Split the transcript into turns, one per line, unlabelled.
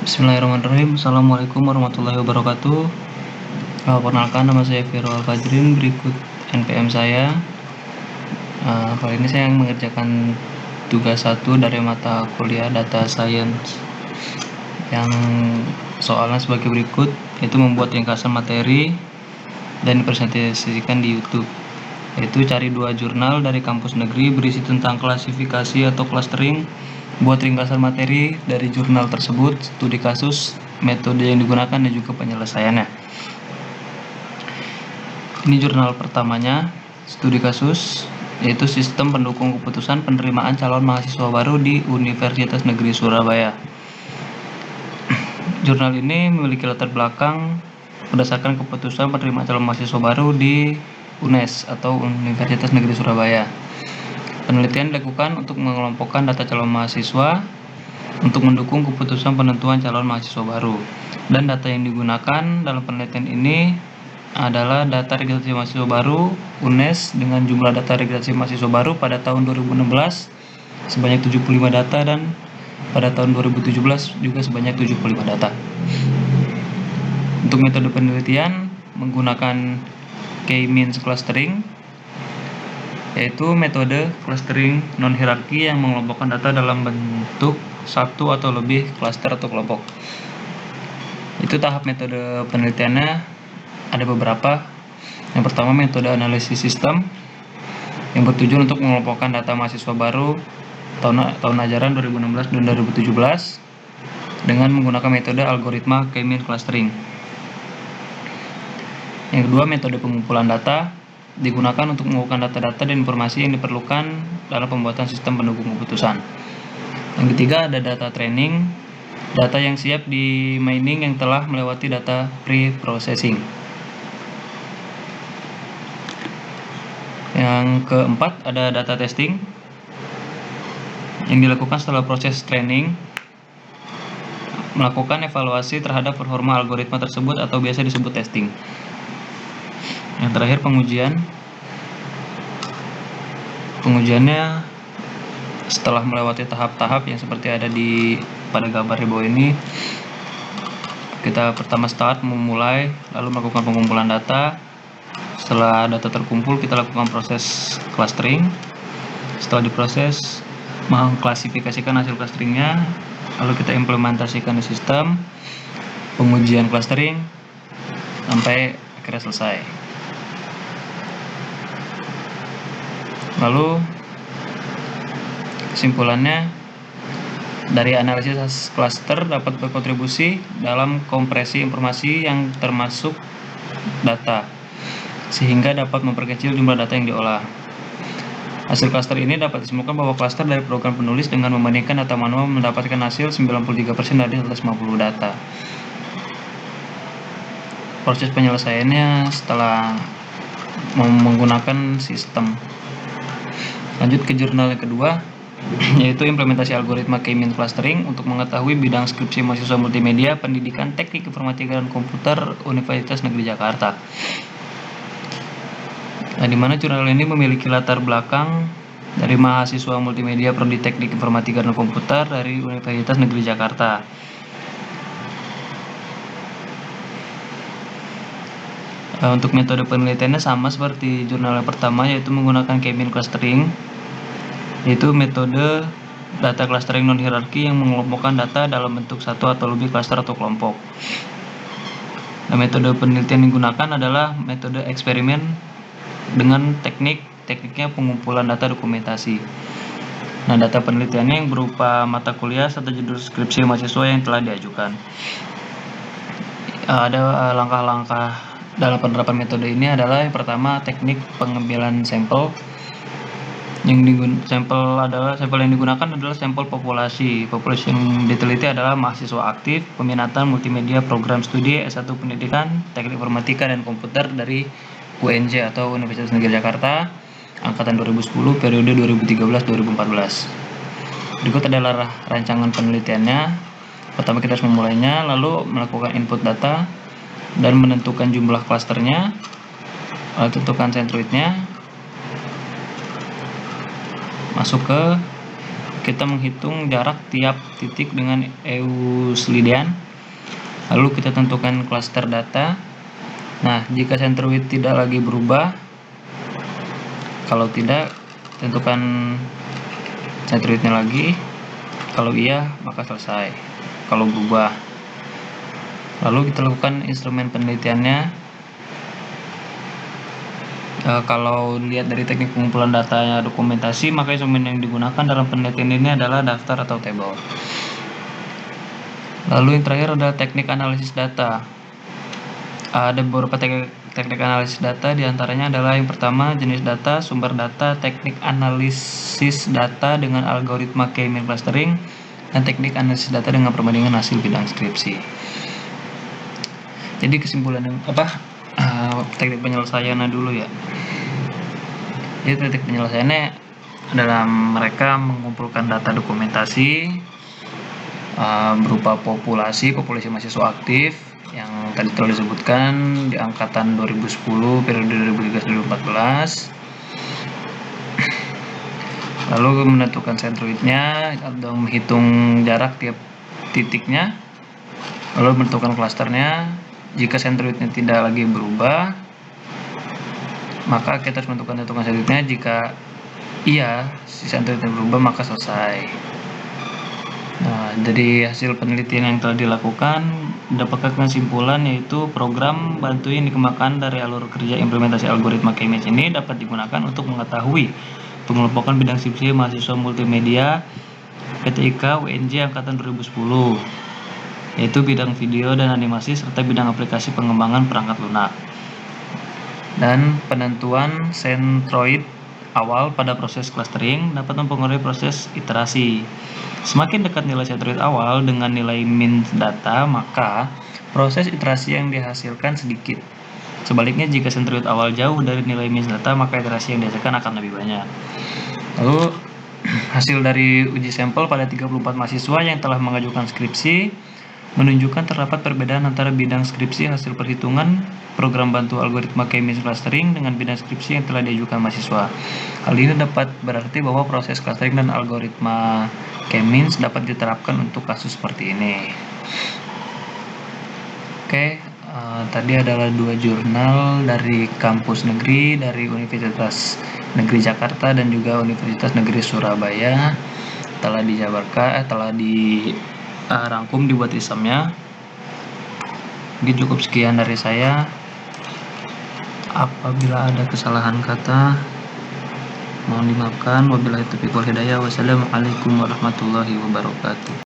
Bismillahirrahmanirrahim. Assalamualaikum warahmatullahi wabarakatuh. Perkenalkan, nama saya Vero Alfajrin. Berikut NPM saya. Kali ini saya mengerjakan tugas 1 dari mata kuliah Data Science yang soalnya sebagai berikut, yaitu membuat ringkasan materi dan dipresentasikan di YouTube, yaitu cari 2 jurnal dari kampus negeri berisi tentang klasifikasi atau clustering, buat ringkasan materi dari jurnal tersebut, studi kasus, metode yang digunakan, dan juga penyelesaiannya. Ini jurnal pertamanya, studi kasus, yaitu sistem pendukung keputusan penerimaan calon mahasiswa baru di Universitas Negeri Surabaya. Jurnal ini memiliki latar belakang berdasarkan keputusan penerimaan calon mahasiswa baru di UNES atau Universitas Negeri Surabaya. Penelitian dilakukan untuk mengelompokkan data calon mahasiswa untuk mendukung keputusan penentuan calon mahasiswa baru. Dan data yang digunakan dalam penelitian ini adalah data registrasi mahasiswa baru UNES dengan jumlah data registrasi mahasiswa baru pada tahun 2016 sebanyak 75 data, dan pada tahun 2017 juga sebanyak 75 data. Untuk metode penelitian menggunakan K-means clustering, yaitu metode clustering non-hierarki yang mengelompokkan data dalam bentuk satu atau lebih klaster atau kelompok. Itu tahap metode penelitiannya ada beberapa. Yang pertama, metode analisis sistem yang bertujuan untuk mengelompokkan data mahasiswa baru tahun ajaran 2016 dan 2017 dengan menggunakan metode algoritma K-means clustering. Yang kedua, metode pengumpulan data digunakan untuk mengumpulkan data-data dan informasi yang diperlukan dalam pembuatan sistem pendukung keputusan. Yang ketiga, ada data training, data yang siap di mining yang telah melewati data pre-processing. Yang keempat, ada data testing yang dilakukan setelah proses training, melakukan evaluasi terhadap performa algoritma tersebut atau biasa disebut testing. Yang terakhir, pengujiannya setelah melewati tahap-tahap yang seperti ada pada gambar di bawah ini. Kita pertama memulai, lalu melakukan pengumpulan data. Setelah data terkumpul, kita lakukan proses clustering. Setelah diproses, mengklasifikasikan hasil clusteringnya, lalu kita implementasikan di sistem, pengujian clustering sampai akhirnya selesai. Lalu kesimpulannya, dari analisis cluster dapat berkontribusi dalam kompresi informasi yang termasuk data, sehingga dapat memperkecil jumlah data yang diolah. Hasil cluster ini dapat disimpulkan bahwa cluster dari program penulis dengan membandingkan data manual mendapatkan hasil 93% dari 150 data. Proses penyelesaiannya setelah menggunakan sistem. Lanjut ke jurnal yang kedua, yaitu implementasi algoritma K-means clustering untuk mengetahui bidang skripsi mahasiswa multimedia pendidikan teknik informatika dan komputer Universitas Negeri Jakarta. Di mana jurnal ini memiliki latar belakang dari mahasiswa multimedia prodi teknik informatika dan komputer dari Universitas Negeri Jakarta. Untuk metode penelitiannya sama seperti jurnal yang pertama, yaitu menggunakan K-means clustering, yaitu metode data clustering non-hierarki yang mengelompokkan data dalam bentuk satu atau lebih klaster atau kelompok. Nah, metode penelitian yang digunakan adalah metode eksperimen dengan tekniknya pengumpulan data dokumentasi. Nah, data penelitiannya yang berupa mata kuliah serta judul skripsi mahasiswa yang telah diajukan. Ada langkah-langkah dalam penerapan metode ini adalah yang pertama, teknik pengambilan sampel. Sampel yang digunakan adalah sampel populasi. Populasi yang diteliti adalah mahasiswa aktif, peminatan multimedia program studi S1 Pendidikan Teknik Informatika dan Komputer dari UNJ atau Universitas Negeri Jakarta, angkatan 2010, periode 2013-2014. Berikut adalah rancangan penelitiannya. Pertama, kita harus memulainya, lalu melakukan input data dan menentukan jumlah klasternya, lalu tentukan centroidnya, masuk ke kita menghitung jarak tiap titik dengan Euclidean. Lalu kita tentukan klaster data. Nah, jika centroid tidak lagi berubah, kalau tidak, tentukan centroidnya lagi. Kalau iya, maka selesai. Kalau berubah, lalu kita lakukan instrumen penelitiannya. Kalau lihat dari teknik pengumpulan datanya dokumentasi, maka instrumen yang digunakan dalam penelitian ini adalah daftar atau table. Lalu yang terakhir adalah teknik analisis data. Ada beberapa teknik analisis data, diantaranya adalah yang pertama jenis data, sumber data, teknik analisis data dengan algoritma K-means clustering, dan teknik analisis data dengan perbandingan hasil bidang skripsi. Jadi kesimpulan teknik penyelesaiannya dulu ya. Jadi teknik penyelesaiannya adalah mereka mengumpulkan data dokumentasi berupa populasi mahasiswa aktif yang tadi telah disebutkan di angkatan 2010 periode 2013-2014. Lalu menentukan centroidnya atau menghitung jarak tiap titiknya. Lalu menentukan klasternya. Jika centroidnya tidak lagi berubah, maka kita harus menentukan centroidnya. Jika iya, si centroidnya berubah, maka selesai. Nah, dari hasil penelitian yang telah dilakukan, dapatkan kesimpulan yaitu program bantu yang dikembangkan dari alur kerja implementasi algoritma K-means ini dapat digunakan untuk mengetahui pengelompokan bidang skripsi mahasiswa multimedia PTIK UNJ angkatan 2010, yaitu bidang video dan animasi serta bidang aplikasi pengembangan perangkat lunak. Dan penentuan centroid awal pada proses clustering dapat mempengaruhi proses iterasi. Semakin dekat nilai centroid awal dengan nilai mean data, maka proses iterasi yang dihasilkan sedikit. Sebaliknya, jika centroid awal jauh dari nilai mean data, maka iterasi yang dihasilkan akan lebih banyak. Lalu, hasil dari uji sampel pada 34 mahasiswa yang telah mengajukan skripsi menunjukkan terdapat perbedaan antara bidang skripsi hasil perhitungan program bantu algoritma K-means clustering dengan bidang skripsi yang telah diajukan mahasiswa. Hal ini dapat berarti bahwa proses clustering dan algoritma K-means dapat diterapkan untuk kasus seperti ini. Oke, tadi adalah 2 jurnal dari kampus negeri, dari Universitas Negeri Jakarta dan juga Universitas Negeri Surabaya telah dijabarkan, telah dirangkum dibuat lisamnya. Mungkin cukup sekian dari saya. Apabila ada kesalahan kata, mohon dimaafkan. Wabillahi taufiq wal hidayah. Wassalamualaikum warahmatullahi wabarakatuh.